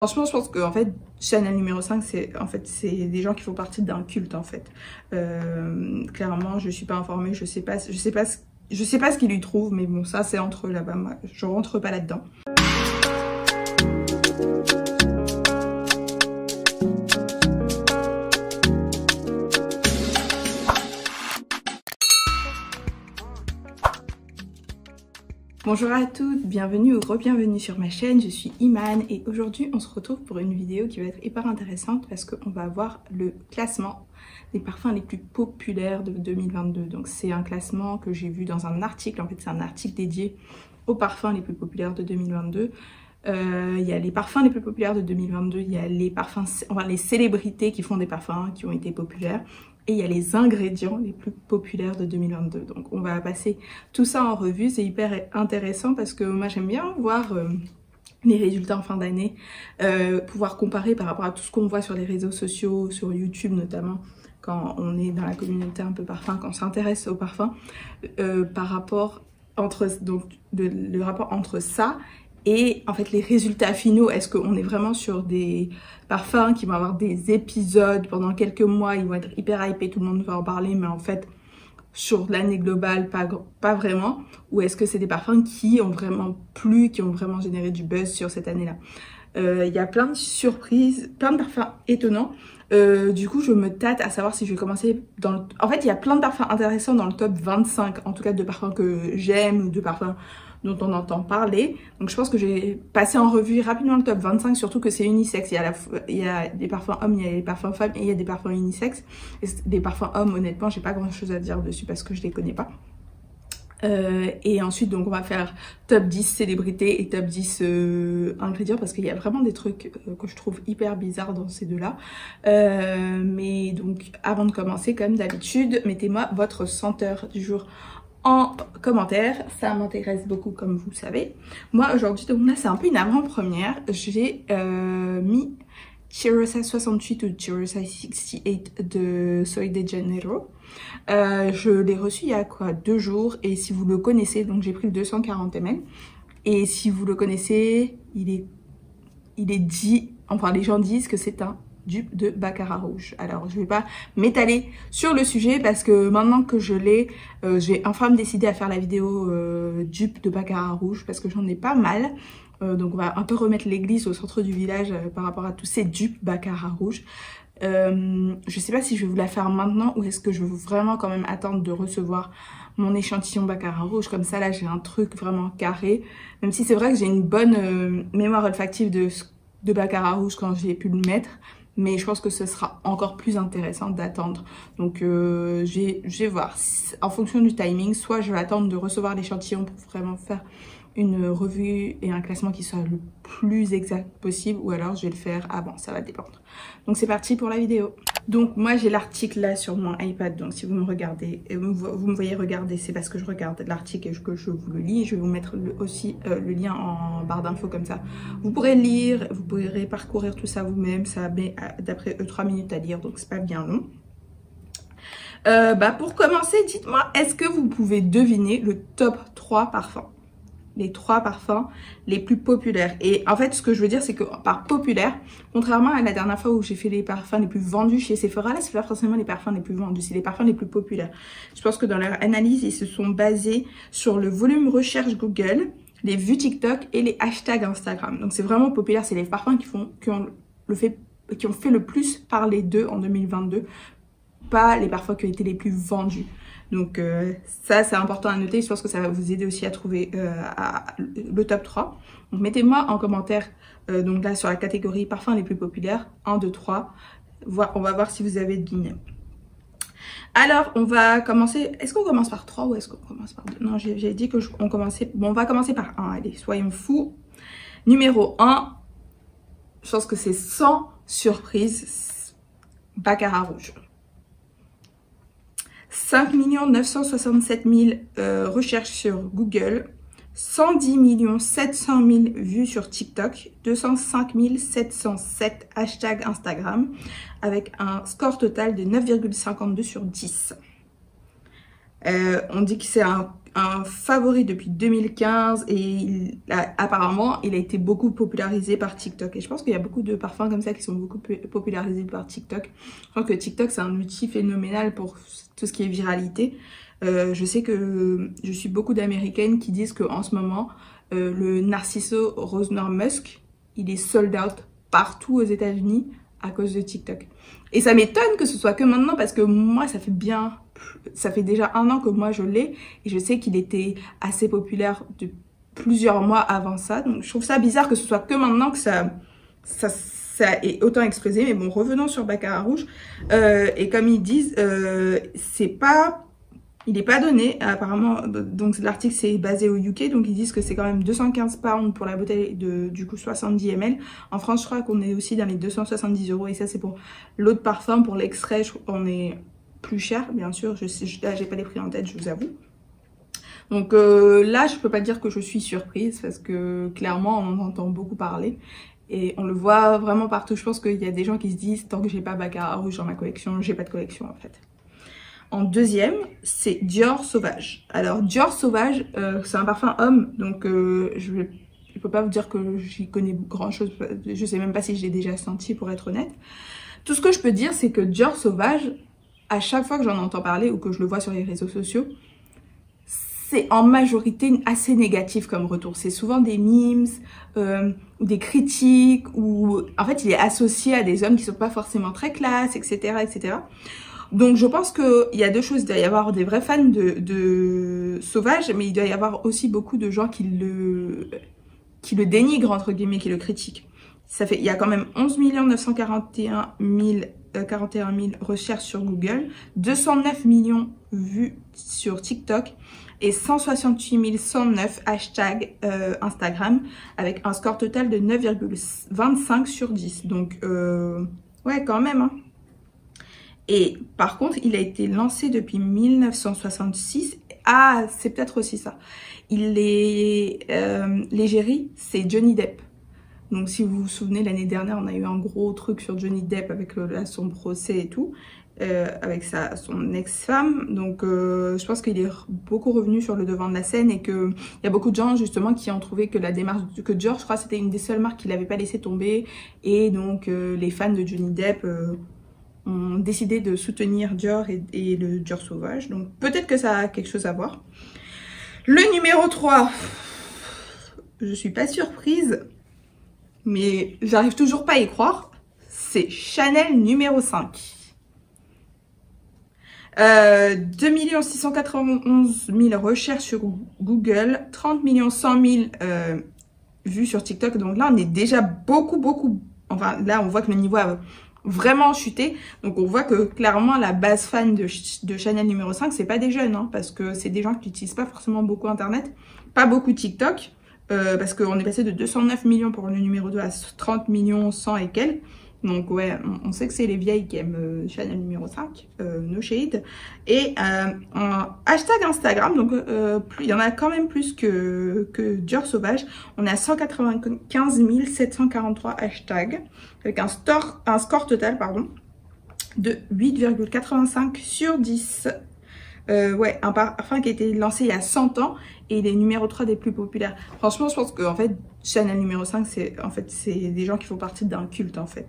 Franchement, je pense que en fait, Chanel numéro 5, c'est des gens qui font partie d'un culte en fait. Clairement, je suis pas informée, je sais pas ce qu'ils lui trouvent, mais bon, ça c'est entre eux là-bas. Moi, je rentre pas là-dedans. Bonjour à toutes, bienvenue ou re-bienvenue sur ma chaîne, je suis Iman et aujourd'hui on se retrouve pour une vidéo qui va être hyper intéressante parce qu'on va voir le classement des parfums les plus populaires de 2022. Donc c'est un classement que j'ai vu dans un article, en fait c'est un article dédié aux parfums les plus populaires de 2022. Il y a les parfums les plus populaires de 2022, il y a les parfums, enfin les célébrités qui font des parfums qui ont été populaires. Et il y a les ingrédients les plus populaires de 2022. Donc on va passer tout ça en revue. C'est hyper intéressant parce que moi j'aime bien voir les résultats en fin d'année. Pouvoir comparer par rapport à tout ce qu'on voit sur les réseaux sociaux, sur YouTube notamment. Quand on est dans la communauté un peu parfum, quand on s'intéresse aux parfums. Par rapport entre, le rapport entre ça et en fait les résultats finaux. Est-ce qu'on est vraiment sur des parfums qui vont avoir des épisodes pendant quelques mois, ils vont être hyper hypés, tout le monde va en parler, mais en fait sur l'année globale pas vraiment, ou est-ce que c'est des parfums qui ont vraiment plu, qui ont vraiment généré du buzz sur cette année-là? Il y a plein de surprises, plein de parfums étonnants. Du coup je me tâte à savoir si je vais commencer dans le... En fait il y a plein de parfums intéressants dans le top 25, en tout cas de parfums que j'aime ou de parfums dont on entend parler. Donc je pense que j'ai passé en revue rapidement le top 25, surtout que c'est unisexe. Il y a des parfums hommes, il y a des parfums femmes et il y a des parfums unisexe. Et des parfums hommes, honnêtement, j'ai pas grand chose à dire dessus parce que je les connais pas. Et ensuite donc on va faire top 10 célébrités et top 10 ingrédients parce qu'il y a vraiment des trucs que je trouve hyper bizarres dans ces deux-là. Mais donc avant de commencer, comme d'habitude, mettez-moi votre senteur du jour en commentaire, ça m'intéresse beaucoup comme vous le savez. Moi aujourd'hui, donc là c'est un peu une avant-première, j'ai mis Cheirosa 68 ou Cheirosa 68 de Sol de Janeiro. Je l'ai reçu il y a quoi 2 jours et si vous le connaissez, donc j'ai pris le 240 ml et si vous le connaissez, il est dit, enfin les gens disent que c'est un dupe de Baccarat rouge. Alors je vais pas m'étaler sur le sujet parce que maintenant que je l'ai, j'ai enfin décidé à faire la vidéo dupe de Baccarat rouge parce que j'en ai pas mal. Donc on va un peu remettre l'église au centre du village par rapport à tous ces dupes Baccarat rouge. Je sais pas si je vais vous la faire maintenant ou est-ce que je veux vraiment quand même attendre de recevoir mon échantillon Baccarat rouge. Comme ça là j'ai un truc vraiment carré. Même si c'est vrai que j'ai une bonne mémoire olfactive de Baccarat rouge quand j'ai pu le mettre. Mais je pense que ce sera encore plus intéressant d'attendre. Donc je vais voir. En fonction du timing, soit je vais attendre de recevoir l'échantillon pour vraiment faire une revue et un classement qui soit le plus exact possible. Ou alors je vais le faire avant, ça va dépendre. Donc c'est parti pour la vidéo. Donc moi j'ai l'article là sur mon iPad. Donc si vous me regardez, vous me voyez regarder, c'est parce que je regarde l'article et que je vous le lis. Je vais vous mettre aussi le lien en barre d'infos comme ça. Vous pourrez lire, vous pourrez parcourir tout ça vous-même. Ça met d'après eux 3 minutes à lire, donc c'est pas bien long. Pour commencer, dites-moi, est-ce que vous pouvez deviner le top 3 parfums? Les 3 parfums les plus populaires. Et en fait, ce que je veux dire, c'est que par populaire, contrairement à la dernière fois où j'ai fait les parfums les plus vendus chez Sephora, là, c'est pas forcément les parfums les plus vendus, c'est les parfums les plus populaires. Je pense que dans leur analyse, ils se sont basés sur le volume recherche Google, les vues TikTok et les hashtags Instagram. Donc c'est vraiment populaire, c'est les parfums qui ont fait le plus parler d'eux en 2022, pas les parfums qui ont été les plus vendus. Donc ça c'est important à noter, je pense que ça va vous aider aussi à trouver le top 3. Donc mettez-moi en commentaire, donc là sur la catégorie parfums les plus populaires, 1, 2, 3, on va voir si vous avez deviné. Alors on va commencer, est-ce qu'on commence par 3 ou est-ce qu'on commence par 2? Non, j'ai dit qu'on commençait, bon on va commencer par 1, allez, soyons fous. Numéro 1, je pense que c'est sans surprise, Baccarat rouge. 5 967 000 recherches sur Google, 110 700 000 vues sur TikTok, 205 707 hashtags Instagram, avec un score total de 9,52 sur 10. On dit que c'est un favori depuis 2015 et apparemment il a été beaucoup popularisé par TikTok. Et je pense qu'il y a beaucoup de parfums comme ça qui sont beaucoup popularisés par TikTok. Je pense que TikTok c'est un outil phénoménal pour tout ce qui est viralité. Je sais que je suis beaucoup d'américaines qui disent qu'en ce moment le Narciso Rose Noir Musk il est sold out partout aux États-Unis à cause de TikTok. Et ça m'étonne que ce soit que maintenant parce que moi ça fait déjà 1 an que moi je l'ai et je sais qu'il était assez populaire de plusieurs mois avant ça. Donc je trouve ça bizarre que ce soit que maintenant que ça est autant explosé. Mais bon, revenons sur Baccarat Rouge. Et comme ils disent, il n'est pas donné apparemment. Donc l'article c'est basé au UK, donc ils disent que c'est quand même 215 pounds pour la bouteille de du coup 70 ml. En France je crois qu'on est aussi dans les 270 € et ça c'est pour l'eau de parfum. Pour l'extrait on est plus cher bien sûr. J'ai pas les prix en tête, je vous avoue. Donc là je peux pas dire que je suis surprise parce que clairement on en entend beaucoup parler. Et on le voit vraiment partout. Je pense qu'il y a des gens qui se disent tant que j'ai pas Baccarat Rouge dans ma collection, j'ai pas de collection en fait. En deuxième, c'est Dior Sauvage. Alors Dior Sauvage, c'est un parfum homme, donc je peux pas vous dire que j'y connais grand chose. Je sais même pas si je l'ai déjà senti pour être honnête. Tout ce que je peux dire, c'est que Dior Sauvage, à chaque fois que j'en entends parler ou que je le vois sur les réseaux sociaux, c'est en majorité assez négatif comme retour. C'est souvent des memes ou des critiques ou en fait il est associé à des hommes qui sont pas forcément très classe, etc., etc. Donc je pense qu'il y a deux choses. Il doit y avoir des vrais fans de Sauvage, mais il doit y avoir aussi beaucoup de gens qui le dénigrent entre guillemets, qui le critiquent. Il y a quand même 11 941 000 recherches sur Google, 209 millions vues sur TikTok et 168 109 hashtags Instagram avec un score total de 9,25 sur 10. Donc ouais quand même hein. Et par contre, il a été lancé depuis 1966. Ah, c'est peut-être aussi ça. L'égérie, c'est Johnny Depp. Donc si vous vous souvenez, l'année dernière, on a eu un gros truc sur Johnny Depp avec son procès et tout, avec son ex-femme. Donc je pense qu'il est beaucoup revenu sur le devant de la scène et qu'il y a beaucoup de gens justement qui ont trouvé que la démarche, que Dior, je crois, c'était une des seules marques qui l'avait pas laissé tomber. Et donc les fans de Johnny Depp ont décidé de soutenir Dior et le Dior Sauvage. Donc peut-être que ça a quelque chose à voir. Le numéro 3, je suis pas surprise, mais j'arrive toujours pas à y croire. C'est Chanel numéro 5. 2 691 000 recherches sur Google, 30 100 000 vues sur TikTok. Donc là, on est déjà beaucoup. Enfin, là, on voit que le niveau a vraiment chuté. Donc on voit que clairement la base fan de Chanel numéro 5 c'est pas des jeunes hein, parce que c'est des gens qui n'utilisent pas forcément beaucoup internet, pas beaucoup TikTok, parce qu'on est passé de 209 millions pour le numéro 2 à 30 millions 100 et quelques. Donc ouais, on sait que c'est les vieilles qui aiment Chanel numéro 5, no shade. Et hashtag Instagram, donc il y en a quand même plus que Dior Sauvage. On est à 195 743 hashtags, avec un score total pardon, de 8,85 sur 10. Ouais, un parfum qui a été lancé il y a 100 ans et les numéro 3 des plus populaires. Franchement, je pense que en fait, Chanel numéro 5, c'est des gens qui font partie d'un culte en fait.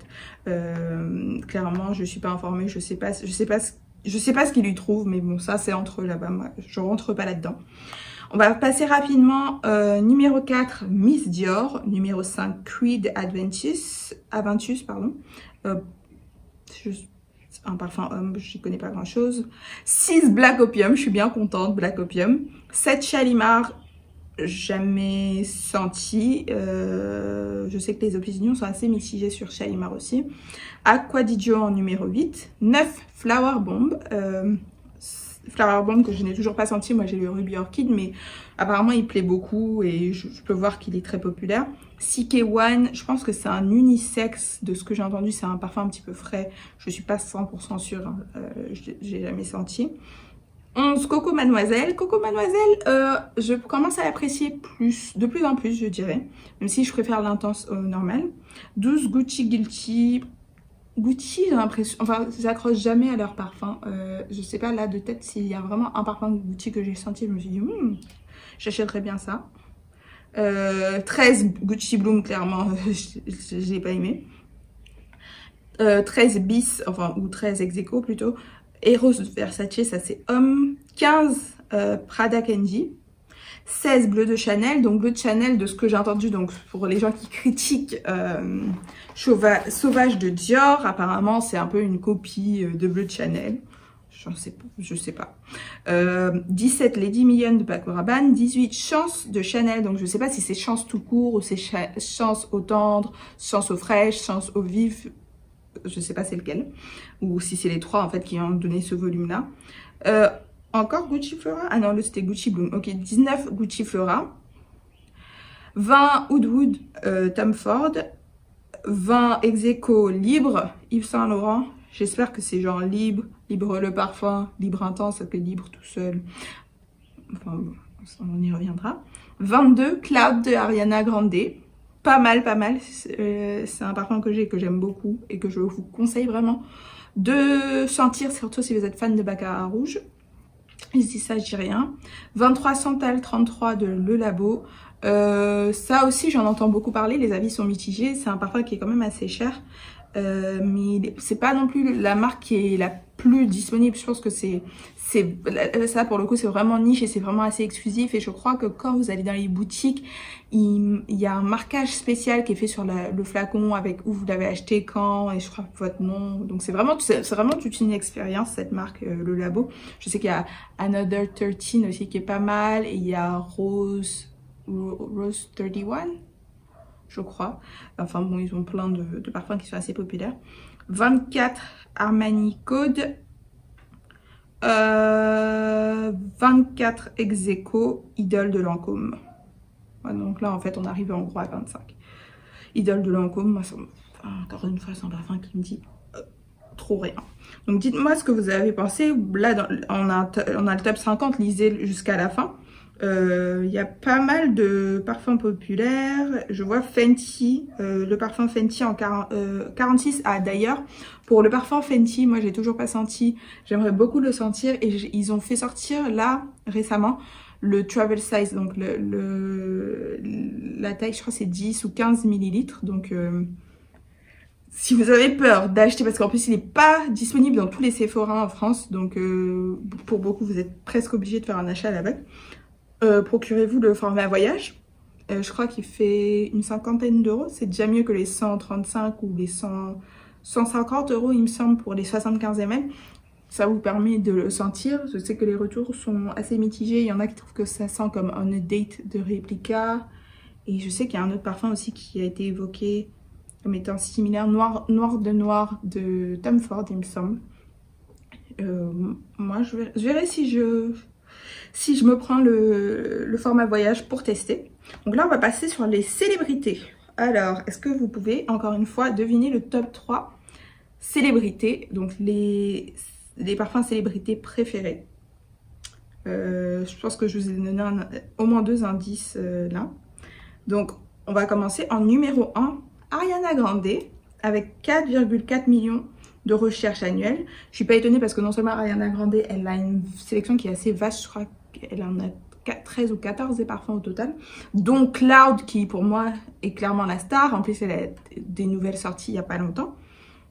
Clairement, je suis pas informée, je sais pas ce qu'ils lui trouvent, mais bon, ça c'est entre eux là-bas, moi je rentre pas là-dedans. On va passer rapidement. Numéro 4, Miss Dior. Numéro 5, Creed Aventus, pardon. Un parfum homme, je n'y connais pas grand chose. 6 Black Opium, je suis bien contente, Black Opium. 7 Shalimar, jamais senti. Je sais que les opinions sont assez mitigées sur Shalimar aussi. Aqua di Gio en numéro 8. 9 Flower Bomb. Flower Bomb que je n'ai toujours pas senti, moi j'ai le Ruby Orchid, mais apparemment il plaît beaucoup et je peux voir qu'il est très populaire. CK1, je pense que c'est un unisexe, de ce que j'ai entendu, c'est un parfum un petit peu frais, je suis pas 100% sûre, hein. J'ai jamais senti. 11 Coco Mademoiselle. Coco Mademoiselle, je commence à l'apprécier de plus en plus je dirais, même si je préfère l'intense au normal. 12 Gucci Guilty. Gucci, j'ai l'impression, enfin, j'accroche jamais à leur parfum. Je sais pas là de tête s'il y a vraiment un parfum de Gucci que j'ai senti. Je me suis dit, j'achèterais bien ça. 13 Gucci Bloom, clairement, je l'ai pas aimé. 13 bis, enfin, ou 13 ex aequo plutôt. Eros Versace, ça c'est homme. 15 Prada Kenji. 16 bleu de Chanel, donc bleu de Chanel de ce que j'ai entendu, donc pour les gens qui critiquent Sauvage de Dior, apparemment c'est un peu une copie de bleu de Chanel, je sais pas. 17 Lady Million de Paco Rabanne, 18 Chance de Chanel, donc je sais pas si c'est Chance tout court ou c'est Chance au tendre, Chance au fraîche, Chance au vif, je sais pas c'est lequel, ou si c'est les trois en fait qui ont donné ce volume là. Encore Gucci Flora? Ah non, là c'était Gucci Bloom. Ok, 19 Gucci Flora. 20 Woodwood Tom Ford. 20 ex aequo Libre Yves Saint Laurent. J'espère que c'est genre Libre, Libre le parfum, Libre intense, ça fait Libre tout seul. Enfin, on y reviendra. 22 Cloud de Ariana Grande. Pas mal, pas mal. C'est un parfum que j'aime beaucoup et que je vous conseille vraiment de sentir, surtout si vous êtes fan de Baccarat Rouge. Je dis ça, je dis rien. 23 Santal 33 de Le Labo. Ça aussi, j'en entends beaucoup parler. Les avis sont mitigés. C'est un parfum qui est quand même assez cher. Mais c'est pas non plus la marque qui est la plus disponible. Je pense que ça pour le coup c'est vraiment niche et c'est vraiment assez exclusif, et je crois que quand vous allez dans les boutiques il y a un marquage spécial qui est fait sur le flacon avec où vous l'avez acheté, quand, et je crois votre nom. Donc c'est vraiment toute une expérience cette marque, Le Labo. Je sais qu'il y a Another 13 aussi qui est pas mal, et il y a Rose 31 je crois. Enfin bon, ils ont plein de parfums qui sont assez populaires. 24 Armani Code. 24 ex aequo Idole de Lancôme. Ouais, donc là en fait on arrive en gros à 25. Idole de Lancôme, moi encore une fois c'est un parfum qui me dit trop rien. Donc dites-moi ce que vous avez pensé. Là on a le top 50, lisez jusqu'à la fin. Il y a pas mal de parfums populaires. Je vois Fenty, le parfum Fenty en 46. Ah d'ailleurs, pour le parfum Fenty, moi j'ai toujours pas senti. J'aimerais beaucoup le sentir, et ils ont fait sortir là récemment le travel size, donc la taille je crois c'est 10 ou 15 millilitres. Donc si vous avez peur d'acheter, parce qu'en plus il n'est pas disponible dans tous les Sephora en France, donc pour beaucoup vous êtes presque obligé de faire un achat à l'aveugle. Procurez-vous le format voyage. Je crois qu'il fait une 50aine d'euros. C'est déjà mieux que les 135 ou les 150 euros, il me semble, pour les 75 ml. Ça vous permet de le sentir. Je sais que les retours sont assez mitigés. Il y en a qui trouvent que ça sent comme On a Date de Replica. Et je sais qu'il y a un autre parfum aussi qui a été évoqué comme étant similaire. Noir de Tom Ford, il me semble. Moi, je verrai si je me prends le format voyage pour tester. Donc là, on va passer sur les célébrités. Alors, est-ce que vous pouvez, encore une fois, deviner le top 3 célébrités, donc les parfums célébrités préférés. Je pense que je vous ai donné au moins 2 indices là. Donc, on va commencer en numéro 1, Ariana Grande, avec 4,4 millions de recherches annuelles. Je suis pas étonnée parce que non seulement Ariana Grande, elle a une sélection qui est assez vaste, je crois qu'elle en a 13 ou 14 des parfums au total, dont Cloud qui pour moi est clairement la star. En plus elle a des nouvelles sorties il n'y a pas longtemps,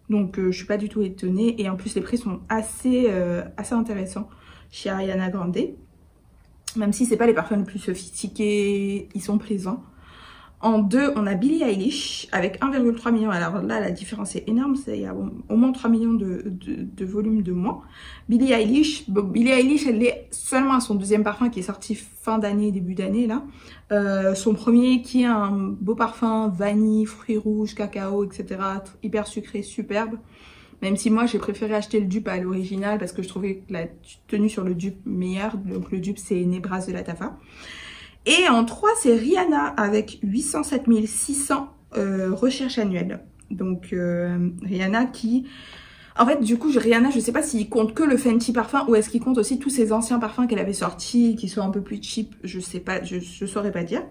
donc je suis pas du tout étonnée, et en plus les prix sont assez intéressants chez Ariana Grande, même si c'est pas les parfums les plus sophistiqués, ils sont présents. En 2, on a Billie Eilish avec 1,3 million. Alors là, la différence est énorme. Il y a au moins 3 millions de volume de moins. Billie Eilish, elle est seulement à son deuxième parfum qui est sorti fin d'année, début d'année là. Son premier qui est un beau parfum vanille, fruits rouges, cacao, etc. Hyper sucré, superbe. Même si moi, j'ai préféré acheter le dupe à l'original parce que je trouvais la tenue sur le dupe meilleure. Donc le dupe, c'est Nebras de Lattafa. Et en 3, c'est Rihanna avec 807 600 recherches annuelles. Donc Rihanna qui... En fait, du coup, Rihanna, je ne sais pas s'il compte que le Fenty parfum ou est-ce qu'il compte aussi tous ses anciens parfums qu'elle avait sortis qui sont un peu plus cheap. Je sais pas, je saurais pas dire.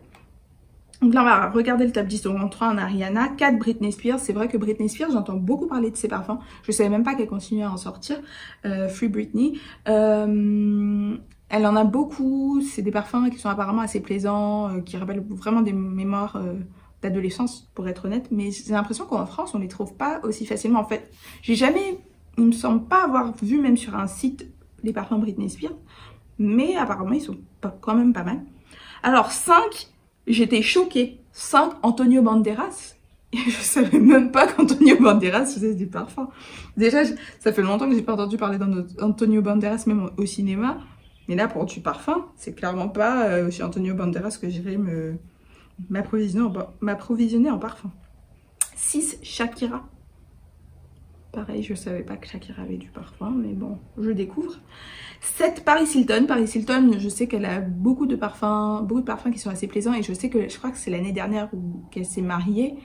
Donc là, on va regarder le top 10. Donc en 3, on a Rihanna. 4, Britney Spears. C'est vrai que Britney Spears, j'entends beaucoup parler de ses parfums. Je ne savais même pas qu'elle continuait à en sortir. Free Britney. Elle en a beaucoup. C'est des parfums qui sont apparemment assez plaisants, qui rappellent vraiment des mémoires d'adolescence, pour être honnête. Mais j'ai l'impression qu'en France, on ne les trouve pas aussi facilement. En fait, j'ai jamais, il me semble pas avoir vu, même sur un site, les parfums Britney Spears. Mais apparemment, ils sont quand même pas mal. Alors, 5, j'étais choquée. 5, Antonio Banderas. Et je savais même pas qu'Antonio Banderas faisait des parfums. Déjà, ça fait longtemps que j'ai pas entendu parler d'Antonio Banderas, même au cinéma. Mais là, pour du parfum, c'est clairement pas chez Antonio Banderas que j'irai m'approvisionner en parfum. 6, Shakira. Pareil, je savais pas que Shakira avait du parfum, mais bon, je découvre. 7, Paris Hilton. Paris Hilton, je sais qu'elle a beaucoup de parfums qui sont assez plaisants. Et je crois que c'est l'année dernière qu'elle s'est mariée.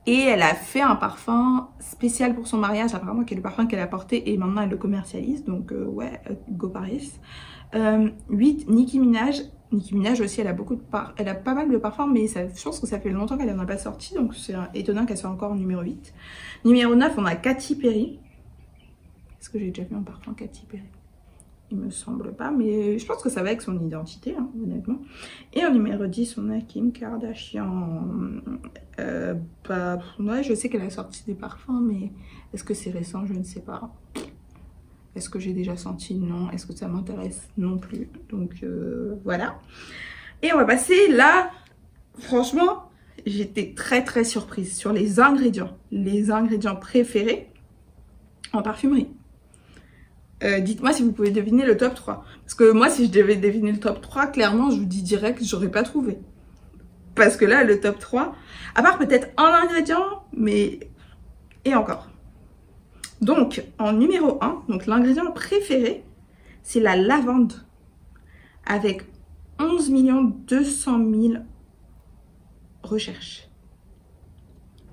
Et elle a fait un parfum spécial pour son mariage, apparemment, qui est le parfum qu'elle a porté. Et maintenant, elle le commercialise. Donc, ouais, go Paris. 8, Nicki Minaj. Nicki Minaj aussi, elle a pas mal de parfums, mais je pense que ça fait longtemps qu'elle n'en a pas sorti. Donc, c'est étonnant qu'elle soit encore numéro 8. Numéro 9, on a Katy Perry. Est-ce que j'ai déjà vu un parfum Katy Perry? Il me semble pas, mais je pense que ça va avec son identité, hein, honnêtement. Et en numéro 10, on a Kim Kardashian. Ouais, je sais qu'elle a sorti des parfums, mais est-ce que c'est récent? Je ne sais pas. Est-ce que j'ai déjà senti? Non. Est-ce que ça m'intéresse? Non plus. Donc, voilà. Et on va passer là. Franchement, j'étais très très surprise sur les ingrédients. Les ingrédients préférés en parfumerie. Dites-moi si vous pouvez deviner le top 3. Parce que moi, si je devais deviner le top 3, clairement, je vous dis direct, j'aurais pas trouvé. Parce que là, le top 3, à part peut-être un ingrédient, mais... Et encore. Donc, en numéro 1, donc l'ingrédient préféré, c'est la lavande. Avec 11 200 000 recherches.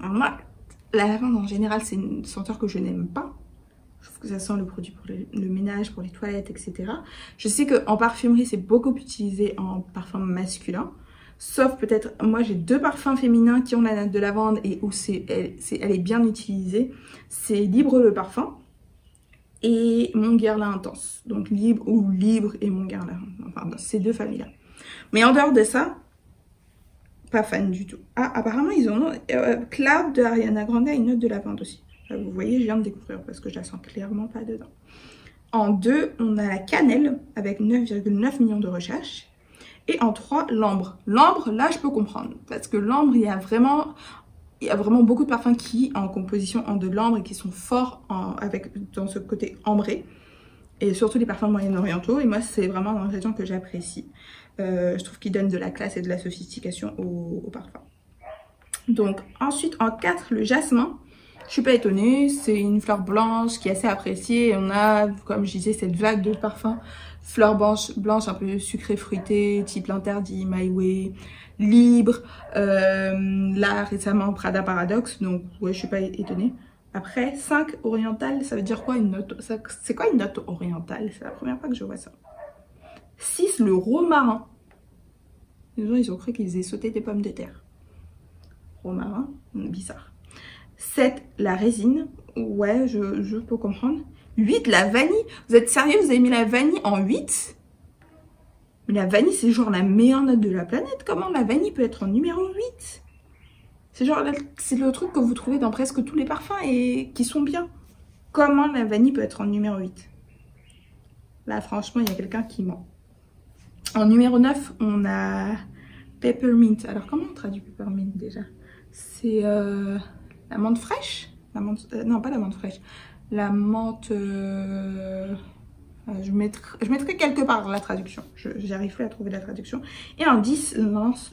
Alors moi, la lavande en général, c'est une senteur que je n'aime pas. Je trouve que ça sent le produit pour le ménage, pour les toilettes, etc. Je sais qu'en parfumerie, c'est beaucoup utilisé en parfum masculin. Sauf peut-être, moi j'ai 2 parfums féminins qui ont la note de lavande et où elle est bien utilisée. C'est Libre le parfum et Mon Guerlain Intense. Donc Libre et Mon Guerlain. Enfin, dans ces 2 familles-là. Mais en dehors de ça, pas fan du tout. Ah, apparemment, ils ont... Cloud de Ariana Grande a une note de lavande aussi. Vous voyez, je viens de découvrir parce que je la sens clairement pas dedans. En 2, on a la cannelle avec 9,9 millions de recherches. Et en 3, l'ambre. L'ambre, là, je peux comprendre. Parce que l'ambre, il y a vraiment beaucoup de parfums qui, en composition en de l'ambre et qui sont forts dans ce côté ambré. Et surtout les parfums moyen-orientaux. Et moi, c'est vraiment un ingrédient que j'apprécie. Je trouve qu'il donne de la classe et de la sophistication au parfum. Donc, ensuite, en 4, le jasmin. Je suis pas étonnée, c'est une fleur blanche qui est assez appréciée. Et on a, comme je disais, cette vague de parfums, fleurs blanches un peu sucrées fruitées, type l'interdit, My Way, Libre, là récemment Prada Paradoxe, donc ouais, je suis pas étonnée. Après, 5, orientale, ça veut dire quoi une note? C'est quoi une note orientale? C'est la première fois que je vois ça. 6, le romarin. Ils ont cru qu'ils aient sauté des pommes de terre. Romarin, bizarre. 7, la résine. Ouais, je peux comprendre. 8, la vanille. Vous êtes sérieux? Vous avez mis la vanille en 8? Mais la vanille, c'est genre la meilleure note de la planète. Comment la vanille peut être en numéro 8? C'est genre, c'est le truc que vous trouvez dans presque tous les parfums et qui sont bien. Comment la vanille peut être en numéro 8? Là, franchement, il y a quelqu'un qui ment. En numéro 9, on a Peppermint. Alors, comment on traduit Peppermint déjà? C'est la menthe fraîche? Non, pas la menthe fraîche. La menthe... je mettrai quelque part la traduction. J'arrive plus à trouver la traduction. Et en 10, l'encens.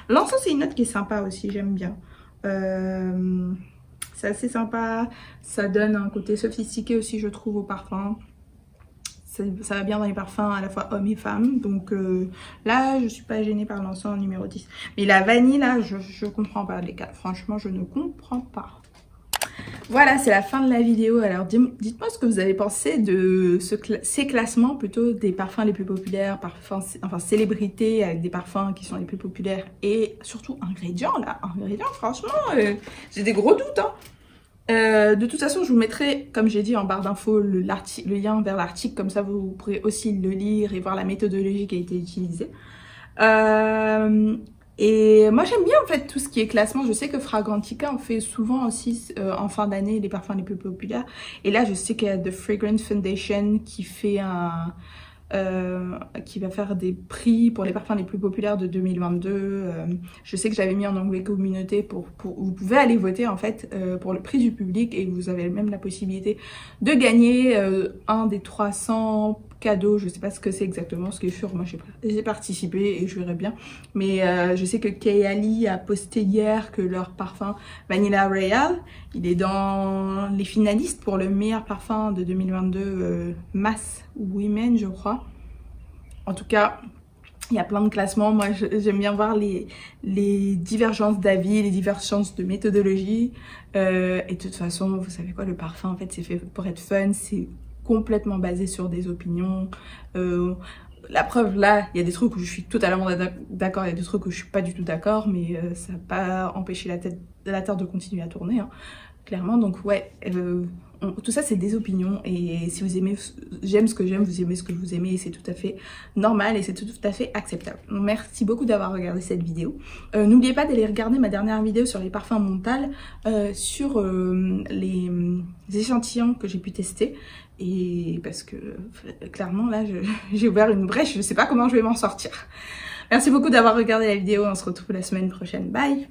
L'encens, c'est une note qui est sympa aussi. J'aime bien. C'est assez sympa. Ça donne un côté sophistiqué aussi, je trouve, au parfum. Ça va bien dans les parfums à la fois hommes et femmes. Donc là, je suis pas gênée par l'encens numéro 10. Mais la vanille, là, je comprends pas, les gars. Franchement, je ne comprends pas. Voilà, c'est la fin de la vidéo. Alors dites-moi ce que vous avez pensé de ces classements plutôt des parfums les plus populaires, enfin célébrités avec des parfums qui sont les plus populaires et surtout ingrédients là. Ingrédients, franchement, j'ai des gros doutes, hein. De toute façon, je vous mettrai, comme j'ai dit en barre d'infos, le lien vers l'article, comme ça vous pourrez aussi le lire et voir la méthodologie qui a été utilisée. Et moi j'aime bien en fait tout ce qui est classement. Je sais que Fragrantica en fait souvent aussi en fin d'année les parfums les plus populaires. Et là je sais qu'il y a The Fragrance Foundation qui fait qui va faire des prix pour les parfums les plus populaires de 2022. Je sais que j'avais mis en onglet communauté vous pouvez aller voter en fait pour le prix du public et vous avez même la possibilité de gagner un des 300 cadeaux. Je sais pas ce que c'est exactement, ce qui est sûr, moi j'ai participé et je verrai bien. Mais je sais que Kayali a posté hier que leur parfum Vanilla Royale, il est dans les finalistes pour le meilleur parfum de 2022 Mass Women, je crois. En tout cas, il y a plein de classements. Moi, j'aime bien voir les divergences d'avis, les divergences de méthodologie. Et de toute façon, vous savez quoi, le parfum, en fait, c'est fait pour être fun. C'est complètement basé sur des opinions. La preuve, là, il y a des trucs où je suis totalement d'accord, il y a des trucs où je suis pas du tout d'accord, mais ça n'a pas empêché la Terre de continuer à tourner, hein, clairement. Donc ouais, tout ça c'est des opinions et si vous aimez, j'aime ce que j'aime, vous aimez ce que vous aimez, c'est tout à fait normal et c'est tout à fait acceptable. Donc, merci beaucoup d'avoir regardé cette vidéo. N'oubliez pas d'aller regarder ma dernière vidéo sur les parfums Montal, sur les échantillons que j'ai pu tester. Et parce que clairement là j'ai ouvert une brèche, je sais pas comment je vais m'en sortir. Merci beaucoup d'avoir regardé la vidéo, on se retrouve la semaine prochaine, bye.